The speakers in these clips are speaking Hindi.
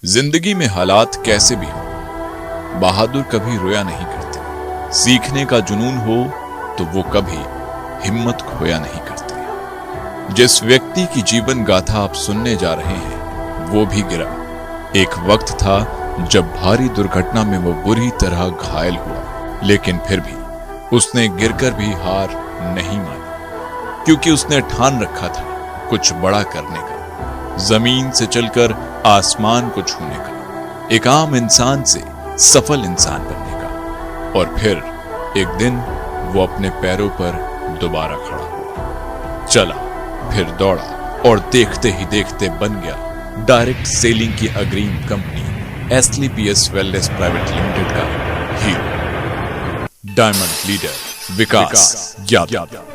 जिंदगी में हालात कैसे भी हो, बहादुर कभी रोया नहीं करते। सीखने का जुनून हो तो वो कभी हिम्मत खोया नहीं करते। जिस व्यक्ति की जीवन गाथा आप सुनने जा रहे हैं वो भी गिरा। एक वक्त था जब भारी दुर्घटना में वो बुरी तरह घायल हुआ, लेकिन फिर भी उसने गिरकर भी हार नहीं मानी, क्योंकि उसने ठान रखा था कुछ बड़ा करने का, जमीन से चलकर आसमान को छूने का, एक आम इंसान से सफल इंसान बनने का। और फिर एक दिन वो अपने पैरों पर दोबारा खड़ा हुआ, चला, फिर दौड़ा और देखते ही देखते बन गया डायरेक्ट सेलिंग की अग्रीम कंपनी एसलीपीएस वेलनेस प्राइवेट लिमिटेड का हीरो, डायमंड लीडर विकास यादव।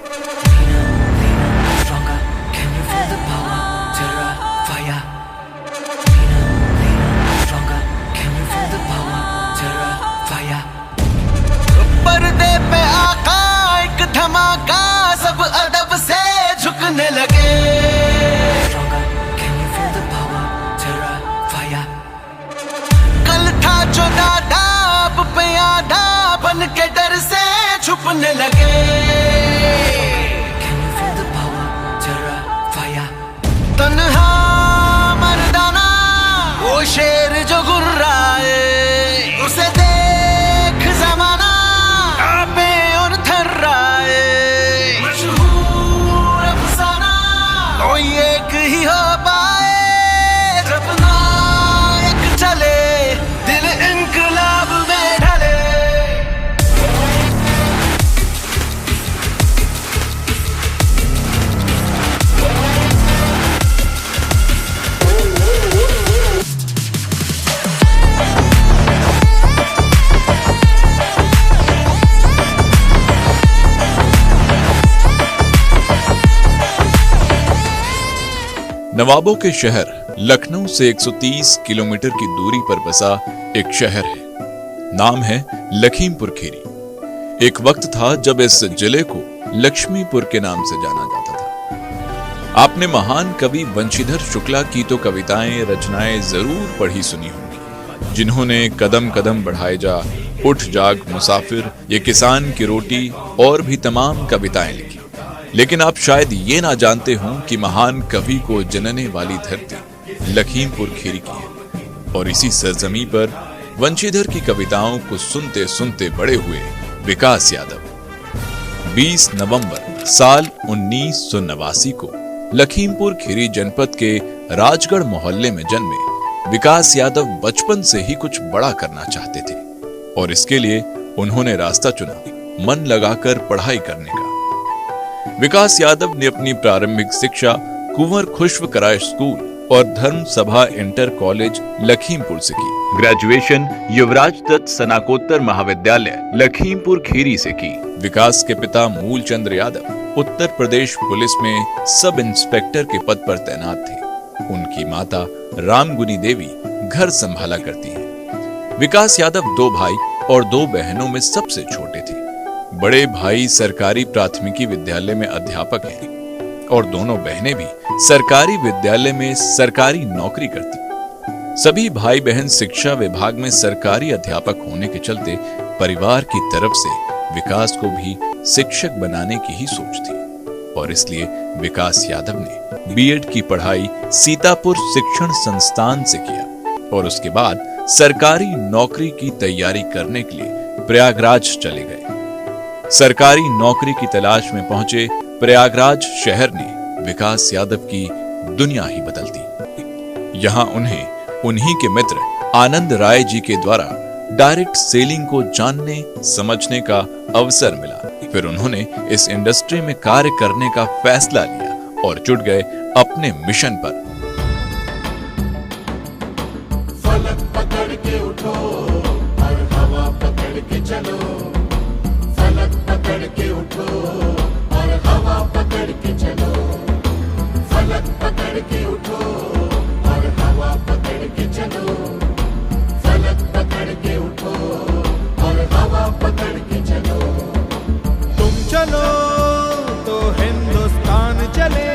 पर्दे पे आका एक धमाका, सब अदब से झुकने लगे। कल था जो दादा अब पे आधा, बन के डर से छुपने लगे। तन्हा मर्दाना वो शेर जो गुर्राए, उसे देख जमाना कांपे और थर्राए। मशहूर अफसाना कोई एक ही हो पाए, जब नायक चले दिल इनकलाब में ढले। नवाबों के शहर लखनऊ से 130 किलोमीटर की दूरी पर बसा एक शहर है, नाम है लखीमपुर खीरी। एक वक्त था जब इस जिले को लक्ष्मीपुर के नाम से जाना जाता था। आपने महान कवि वंशीधर शुक्ला की तो कविताएं रचनाएं जरूर पढ़ी सुनी होंगी, जिन्होंने कदम कदम बढ़ाए जा, उठ जाग मुसाफिर, ये किसान की रोटी और भी तमाम कविताएं लिखी। लेकिन आप शायद ये ना जानते हों कि महान कवि को जनने वाली धरती लखीमपुर खीरी की है, और इसी सरजमी पर वंशीधर की कविताओं को सुनते सुनते बड़े हुए विकास यादव 20 नवंबर साल 1989 को लखीमपुर खीरी जनपद के राजगढ़ मोहल्ले में जन्मे विकास यादव बचपन से ही कुछ बड़ा करना चाहते थे, और इसके लिए उन्होंने रास्ता चुना मन लगाकर पढ़ाई करने का। विकास यादव ने अपनी प्रारंभिक शिक्षा कुंवर खुशवकराय स्कूल और धर्म सभा इंटर कॉलेज लखीमपुर से की। ग्रेजुएशन युवराज दत्त स्नातकोत्तर महाविद्यालय लखीमपुर खीरी से की। विकास के पिता मूलचंद्र यादव उत्तर प्रदेश पुलिस में सब इंस्पेक्टर के पद पर तैनात थे। उनकी माता रामगुनी देवी घर संभाला करती हैं। विकास यादव 2 भाई और 2 बहनों में सबसे छोटे थे। बड़े भाई सरकारी प्राथमिकी विद्यालय में अध्यापक हैं और दोनों बहनें भी सरकारी विद्यालय में सरकारी नौकरी करती। सभी भाई बहन शिक्षा विभाग में सरकारी अध्यापक होने के चलते परिवार की तरफ से विकास को भी शिक्षक बनाने की ही सोच थी, और इसलिए विकास यादव ने बीएड की पढ़ाई सीतापुर शिक्षण संस्थान से किया और उसके बाद सरकारी नौकरी की तैयारी करने के लिए प्रयागराज चले गए। सरकारी नौकरी की तलाश में पहुंचे प्रयागराज शहर ने विकास यादव की दुनिया ही बदल दी। यहां उन्हें उन्हीं के मित्र आनंद राय जी के द्वारा डायरेक्ट सेलिंग को जानने समझने का अवसर मिला। फिर उन्होंने इस इंडस्ट्री में कार्य करने का फैसला लिया और जुट गए अपने मिशन पर। फलक पकड़ के उठो और हवा पकड़ के चलो, फलक पकड़ के उठो और हवा पकड़ के चलो, फलक पकड़ के उठो और हवा पकड़ के चलो, फलक पकड़ के उठो और हवा पकड़ के चलो। तुम चलो तो हिंदुस्तान चले,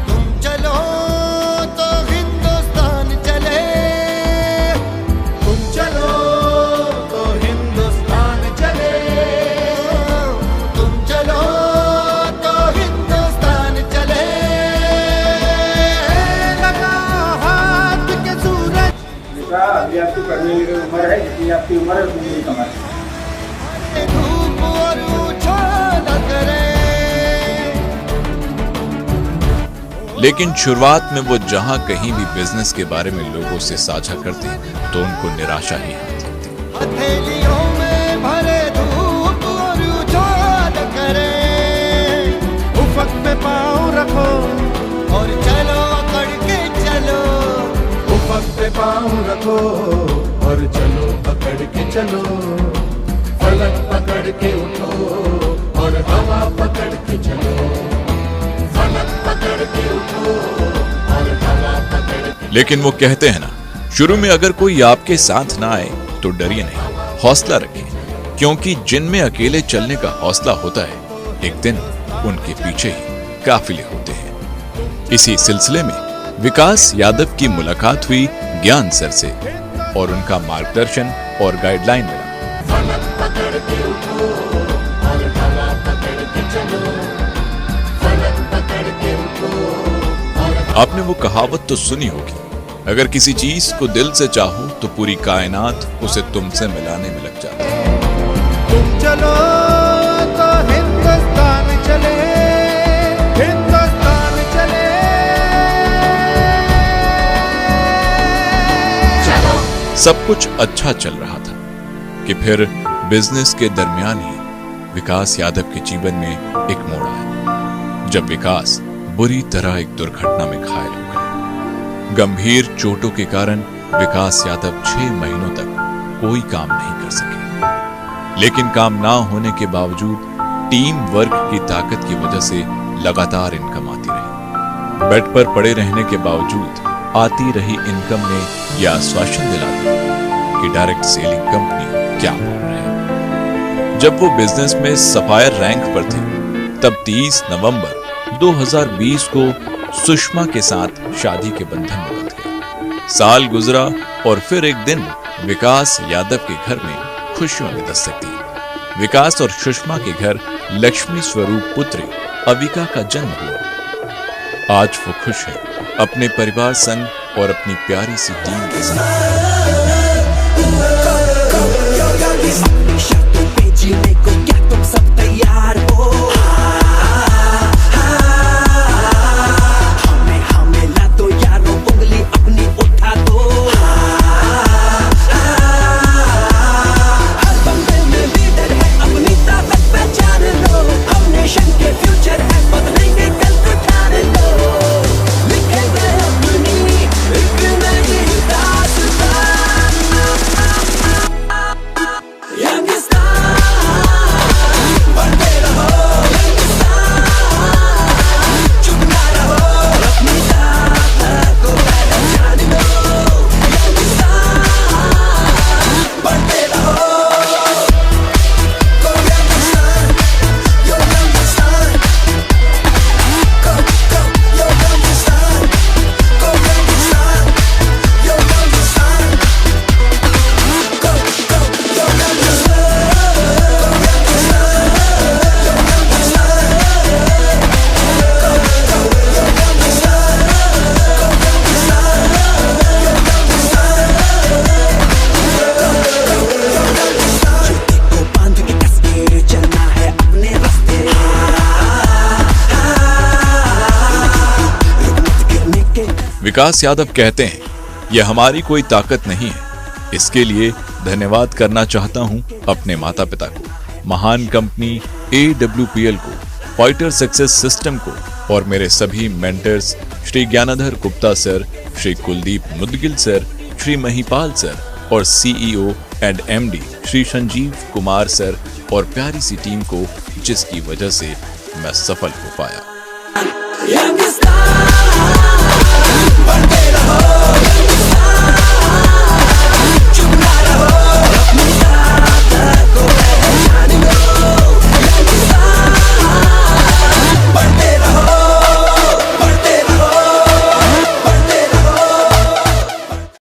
तुम चलो तो हिंदुस्तान चले। की उम्र है उतनी कमाए। धूप और उछाल करे। लेकिन शुरुआत में वो जहां कहीं भी बिजनेस के बारे में लोगों से साझा करते तो उनको निराशा ही हाथ लगती। हथेलियों में भरे धूप और उछाल करे। उफक पे पाँव रखो और चलो अकड़ के चलो। उफक पे पाँव रखो और चलो पकड़ के चलो, फलक पकड़ के उठो और हवा पकड़ के चलो, फलक पकड़ के उठो और हवा पकड़ के। लेकिन वो कहते हैं ना, शुरू में अगर कोई आपके साथ ना आए तो डरिए नहीं, हौसला रखिए, क्योंकि जिनमें अकेले चलने का हौसला होता है एक दिन उनके पीछे ही काफिले होते हैं। इसी सिलसिले में विकास यादव की मुलाकात हुई ज्ञान सर से और उनका मार्गदर्शन और गाइडलाइन मिला। फलक पकड़ के उठो और हवा पकड़ के चलो, फलक पकड़ के उठो और। आपने वो कहावत तो सुनी होगी, अगर किसी चीज को दिल से चाहो तो पूरी कायनात उसे तुमसे मिलाने में लग जाती है। तुम चलो तो हिंदुस्तान चले, हिंदुस्तान चले। सब कुछ अच्छा चल रहा था कि फिर बिजनेस के दरमियान ही विकास यादव के जीवन में एक मोड़ आया, जब विकास बुरी तरह एक दुर्घटना में घायल हो गए। गंभीर चोटों के कारण विकास यादव 6 महीनों तक कोई काम नहीं कर सके, लेकिन काम ना होने के बावजूद टीम वर्क की ताकत की वजह से लगातार इनकम आती रही। बेड पर पड़े रहने के बावजूद आती रही इनकम ने यह आश्वासन दिला दिया कि डायरेक्ट सेलिंग कंपनी क्या बोल रहे हैं। जब वो बिजनेस में सफायर रैंक पर थे, तब 30 नवंबर 2020 को सुषमा के साथ शादी के बंधन में बंध गए। साल गुजरा और फिर एक दिन विकास यादव के घर में खुशियों ने दस्तक दी। विकास और सुषमा के घर लक्ष्मी स्वरूप पुत्री अविका का जन्म हुआ। आज वो खुश है अपने परिवार संग और अपनी प्यारी सी टीम के साथ। विकास यादव कहते हैं, यह हमारी कोई ताकत नहीं है। इसके लिए धन्यवाद करना चाहता हूं अपने माता पिता को, महान कंपनी AWPL को, फाइटर सक्सेस सिस्टम को और मेरे सभी mentors Shri Gyanadhar Gupta sir, Shri Kuldeep Mudgil sir, Shri Mahipal sir और CEO and MD Shri Sanjeev Kumar sir और प्यारी सी टीम को, जिसकी वजह से मैं सफल हो पाया। बनते रहो।